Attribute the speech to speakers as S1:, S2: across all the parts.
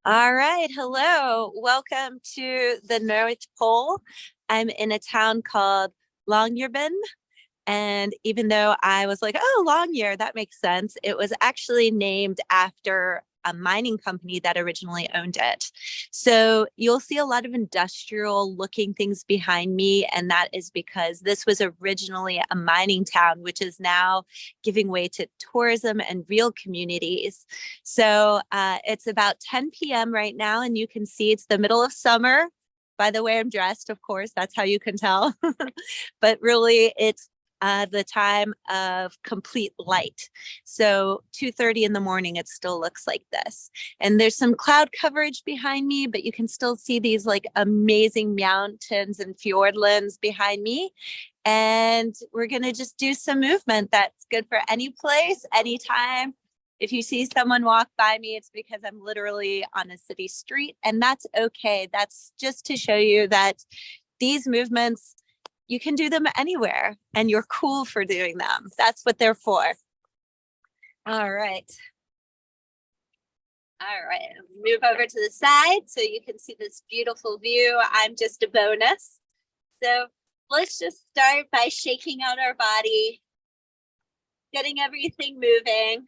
S1: All right. Hello. Welcome to the North Pole. I'm in a town called Longyearbyen. And even though I was like, oh, Longyear, that makes sense, it was actually named after a mining company that originally owned it. So you'll see a lot of industrial looking things behind me. And that is because this was originally a mining town, which is now giving way to tourism and real communities. So it's about 10 p.m. right now, and you can see it's the middle of summer. By the way I'm dressed, of course, that's how you can tell. But really, it's the time of complete light. So 2:30 in the morning, it still looks like this. And there's some cloud coverage behind me, but you can still see these like amazing mountains and fjordlands behind me. And we're going to just do some movement that's good for any place, anytime. If you see someone walk by me, it's because I'm literally on a city street, and that's okay. That's just to show you that these movements, you can do them anywhere and you're cool for doing them. That's what they're for. All right. All right. Move over to the side so you can see this beautiful view. I'm just a bonus. So let's just start by shaking out our body, getting everything moving.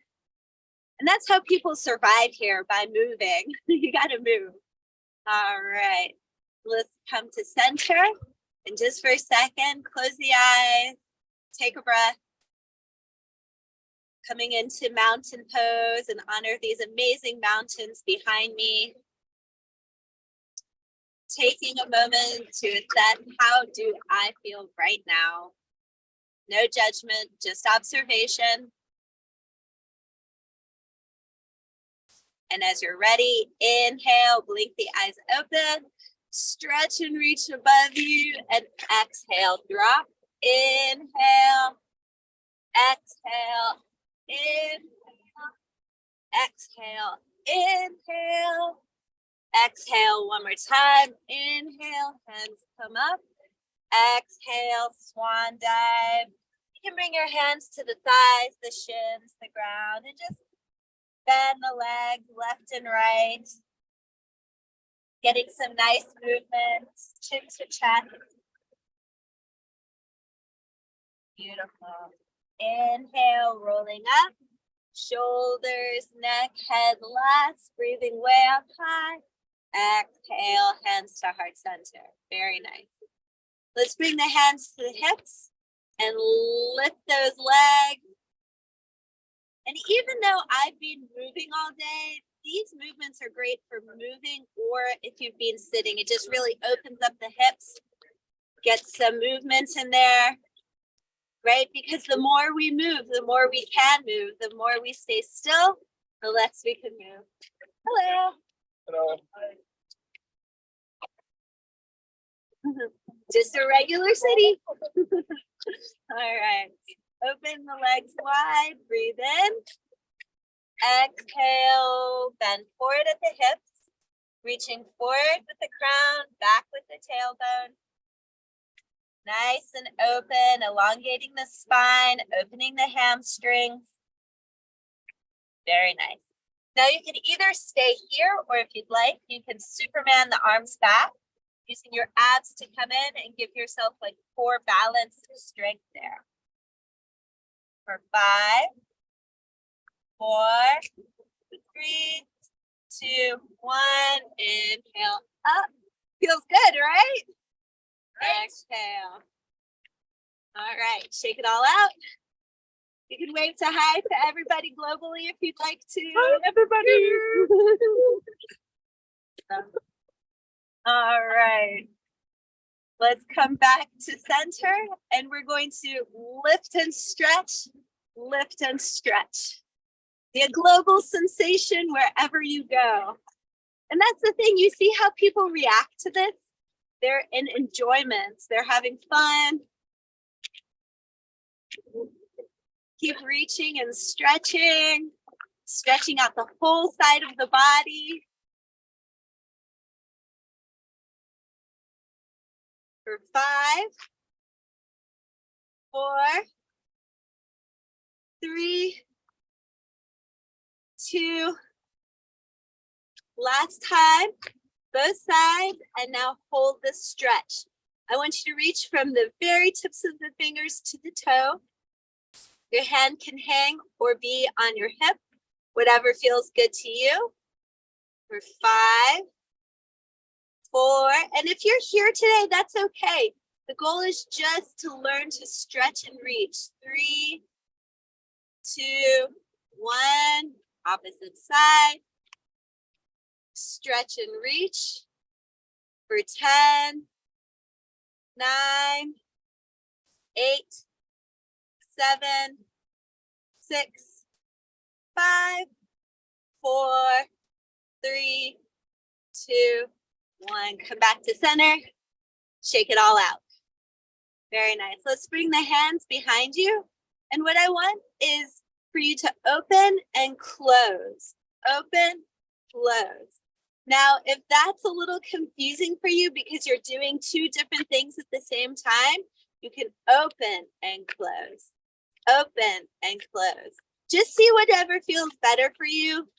S1: And that's how people survive here, by moving. You got to move. All right. Let's come to center. And just for a second, close the eyes, take a breath. Coming into mountain pose and honor these amazing mountains behind me. Taking a moment to assess, how do I feel right now? No judgment, just observation. And as you're ready, inhale, blink the eyes open, stretch and reach above you, and exhale, drop. Inhale, exhale, inhale, exhale, inhale, exhale one more time. Inhale, hands come up. Exhale, swan dive. You can bring your hands to the thighs, the shins, the ground, and just bend the legs left and right. Getting some nice movement, chin to chest. Beautiful. Inhale, rolling up. Shoulders, neck, head, last. Breathing way up high. Exhale, hands to heart center. Very nice. Let's bring the hands to the hips and lift those legs. And even though I've been moving all day, these movements are great for moving, or if you've been sitting, it just really opens up the hips, gets some movement in there, right? Because the more we move, the more we can move. The more we stay still, the less we can move. Hello. Hello. Just a regular city. All right. Open the legs wide. Breathe in. Exhale. Bend forward at the hips. Reaching forward with the crown, back with the tailbone. Nice and open, elongating the spine, opening the hamstrings. Very nice. Now you can either stay here, or if you'd like, you can Superman the arms back, using your abs to come in and give yourself like core balance and strength there. For 5, 4, 3, 2, 1. Inhale up. Feels good, right? Exhale. All right, shake it all out. You can wave to hi to everybody globally if you'd like to. Hi, everybody. All right. Let's come back to center, and we're going to lift and stretch, lift and stretch. Be a global sensation wherever you go. And that's the thing, you see how people react to this? They're in enjoyment. They're having fun. Keep reaching and stretching out the whole side of the body. For 5, 4, 3, 2, Last time, both sides, and now hold the stretch. I want you to reach from the very tips of the fingers to the toe. Your hand can hang or be on your hip, whatever feels good to you. For 5, 4, and if you're here today, that's okay. The goal is just to learn to stretch and reach. 3, 2, 1, opposite side. Stretch and reach for 10, 9, 8, 7, 6, 5, 4, 3, 2, 1. Come back to center. Shake it all out. Very nice. Let's bring the hands behind you. And what I want is for you to open and close. Open, close. Now, if that's a little confusing for you because you're doing 2 different things at the same time, you can open and close. Open and close. Just see whatever feels better for you.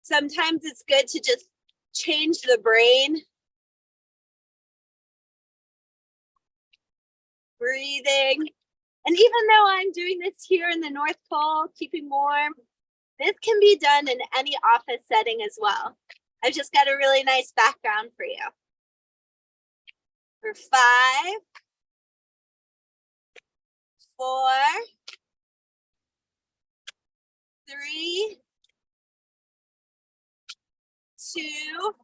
S1: Sometimes it's good to just change the brain. Breathing. And even though I'm doing this here in the North Pole, keeping warm, this can be done in any office setting as well. I've just got a really nice background for you. For 5, 4, 3, 2,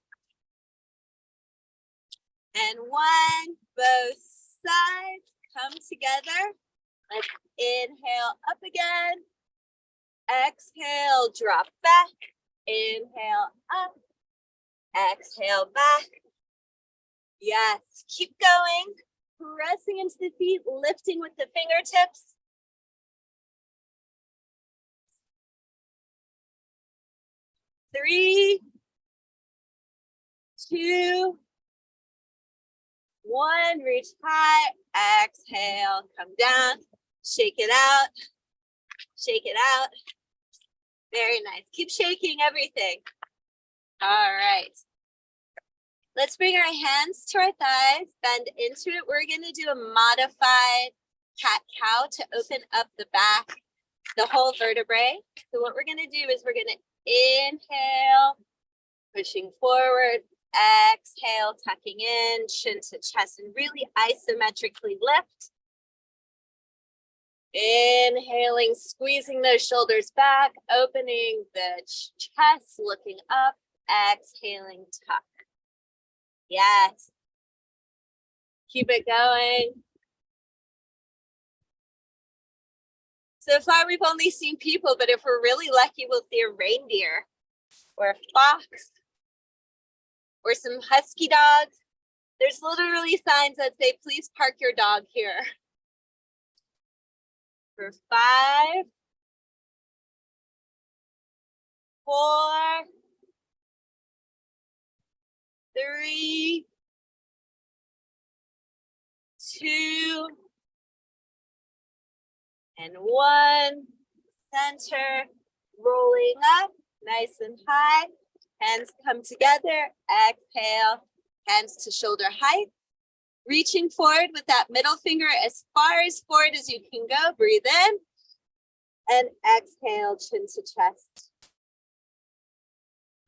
S1: and 1. Both sides come together. Let's inhale up again. Exhale, drop back. Inhale up. Exhale back. Yes, keep going. Pressing into the feet, lifting with the fingertips. Three, 2, 1. Reach high. Exhale, come down. Shake it out. Shake it out. Very nice. Keep shaking everything. All right. Let's bring our hands to our thighs, bend into it. We're going to do a modified cat-cow to open up the back, the whole vertebrae. So what we're going to do is we're going to inhale, pushing forward, exhale, tucking in, chin to chest, and really isometrically lift. Inhaling, squeezing those shoulders back, opening the chest, looking up, exhaling, tuck. Yes. Keep it going. So far, we've only seen people, but if we're really lucky, we'll see a reindeer or a fox or some husky dogs. There's literally signs that say, please park your dog here. For 5, 4, 3, 2, and 1. Center, rolling up, nice and high. Hands come together, exhale, hands to shoulder height. Reaching forward with that middle finger as far as forward as you can go. Breathe in and exhale, chin to chest.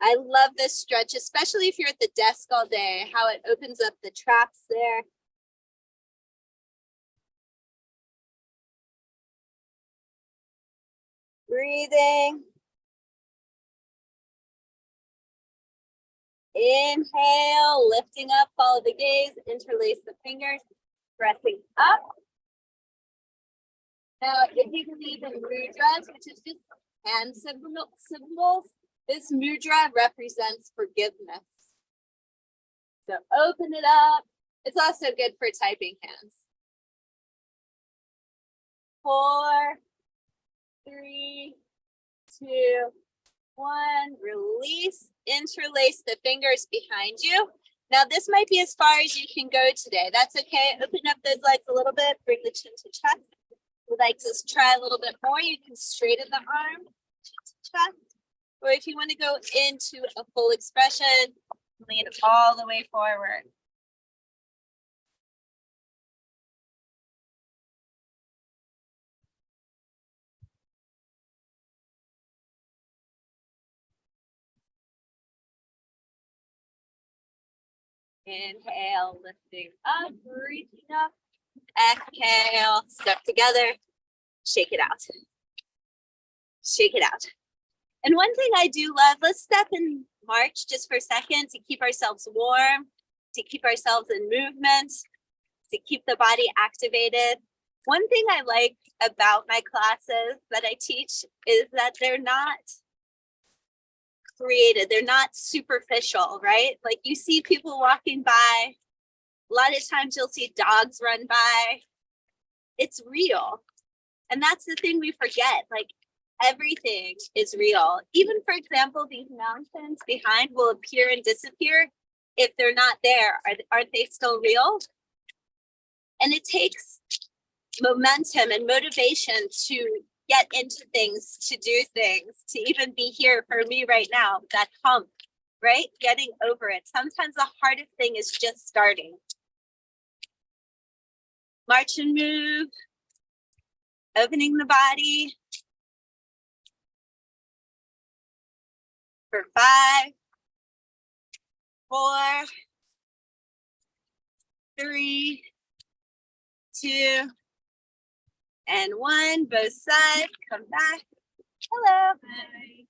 S1: I love this stretch, especially if you're at the desk all day, how it opens up the traps there. Breathing. Inhale, lifting up, follow the gaze, interlace the fingers, pressing up. Now, if you believe in mudras, which is just hand symbols, this mudra represents forgiveness. So open it up. It's also good for typing hands. 4, 3, 2, 1. Release. Interlace the fingers behind you. Now, this might be as far as you can go today. That's okay. Open up those legs a little bit. Bring the chin to chest. Would like to try a little bit more. You can straighten the arm, chin to chest. Or if you want to go into a full expression, lean all the way forward. Inhale, lifting up, reaching up. Exhale, step together, shake it out. Shake it out. And one thing I do love, let's step and march just for a second to keep ourselves warm, to keep ourselves in movement, to keep the body activated. One thing I like about my classes that I teach is that they're not created, they're not superficial, right? Like you see people walking by, a lot of times you'll see dogs run by. It's real. And that's the thing we forget, like everything is real. Even for example, these mountains behind will appear and disappear. If they're not there, aren't they still real? And it takes momentum and motivation to get into things, to do things, to even be here for me right now, that hump, right? Getting over it. Sometimes the hardest thing is just starting. March and move, opening the body. For 5, 4, 3, 2, and 1. Both sides, come back. Hello. Hi.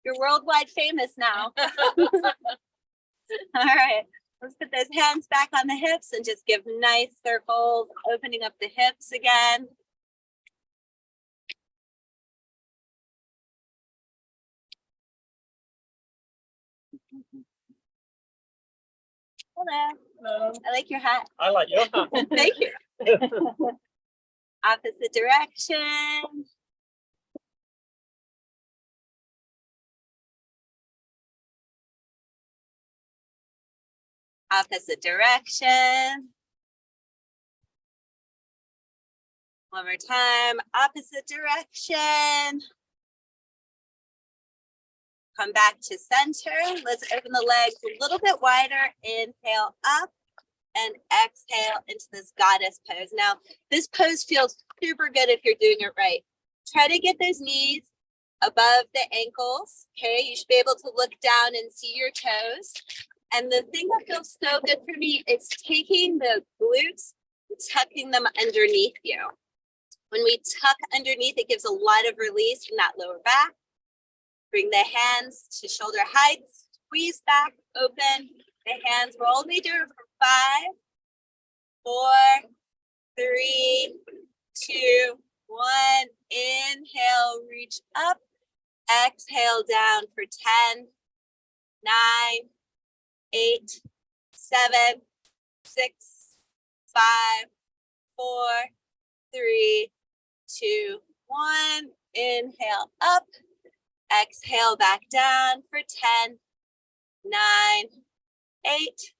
S1: You're worldwide famous now. All right, let's put those hands back on the hips and just give nice circles, opening up the hips again. Hello. Hello. I like your hat.
S2: I like your hat.
S1: Thank you. Opposite direction. Opposite direction. One more time, opposite direction. Come back to center. Let's open the legs a little bit wider. Inhale up and exhale into this goddess pose. Now, this pose feels super good if you're doing it right. Try to get those knees above the ankles, okay? You should be able to look down and see your toes. And the thing that feels so good for me is taking the glutes, tucking them underneath you. When we tuck underneath, it gives a lot of release from that lower back. Bring the hands to shoulder height, squeeze back, open the hands. We'll only do it for 5, 4, 3, 2, 1. Inhale, reach up. Exhale down for 10, 9, 8, 7, 6, 5, 4, 3, 2, 1. Inhale up. Exhale back down for 10, 9, 8,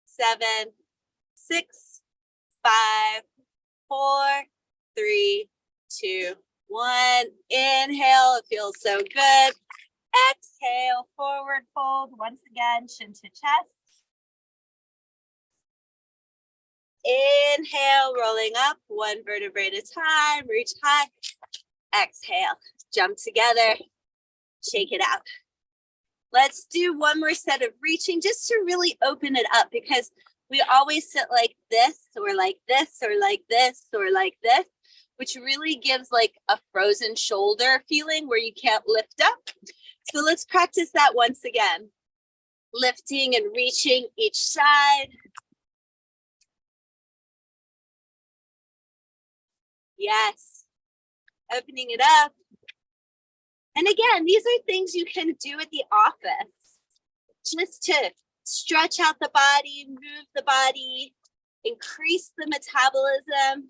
S1: 7, 6, 5, 4, 3, 2, 1. Inhale, it feels so good. Exhale, forward fold. Once again, shin to chest. Inhale, rolling up, 1 vertebrae at a time. Reach high. Exhale, jump together. Shake it out. Let's do one more set of reaching just to really open it up, because we always sit like this or like this or like this or like this, which really gives like a frozen shoulder feeling where you can't lift up. So let's practice that once again. Lifting and reaching each side. Yes. Opening it up. And again, these are things you can do at the office, just to stretch out the body, move the body, increase the metabolism,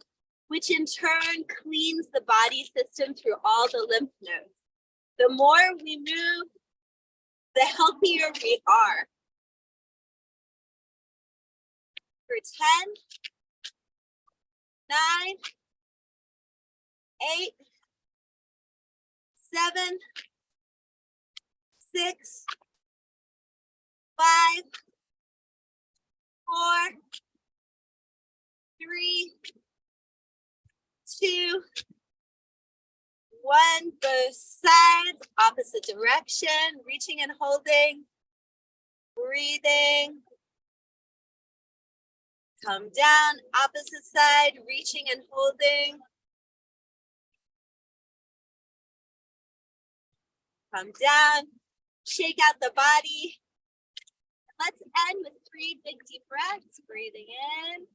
S1: which in turn cleans the body system through all the lymph nodes. The more we move, the healthier we are. For 10, 9, 8, 7, 6, 5, 4, 3, 2, 1. Both sides, opposite direction, reaching and holding, breathing. Come down, opposite side, reaching and holding. Come down, shake out the body. Let's end with 3 big deep breaths. Breathing in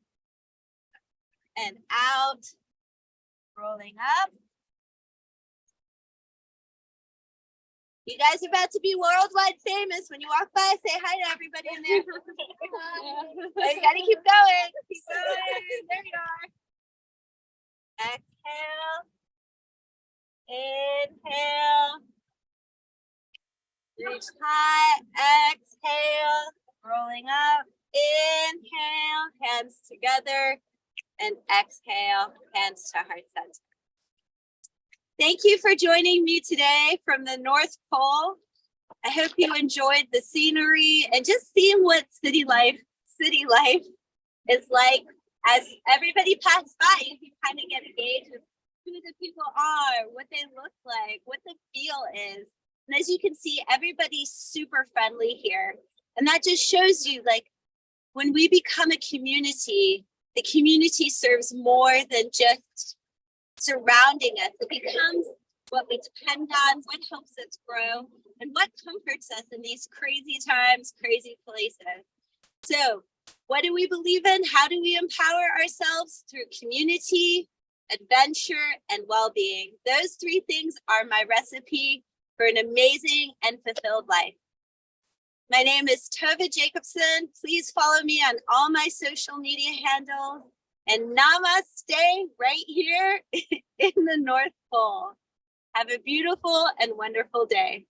S1: and out, rolling up. You guys are about to be worldwide famous. When you walk by, say hi to everybody in there. You gotta keep going. Keep going. There you are. Exhale. Inhale. Reach high. Exhale. Rolling up. Inhale. Hands together. And exhale. Hands to heart center. Thank you for joining me today from the North Pole. I hope you enjoyed the scenery and just seeing what city life is like. As everybody passed by, you can kind of get a gauge of who the people are, what they look like, what the feel is. And as you can see, everybody's super friendly here. And that just shows you, like, when we become a community, the community serves more than just surrounding us. It becomes what we depend on, what helps us grow, and what comforts us in these crazy times, crazy places. So what do we believe in? How do we empower ourselves? Through community, adventure, and well-being. Those 3 things are my recipe for an amazing and fulfilled life. My name is Tova Jacobson. Please follow me on all my social media handles. And namaste right here in the North Pole. Have a beautiful and wonderful day.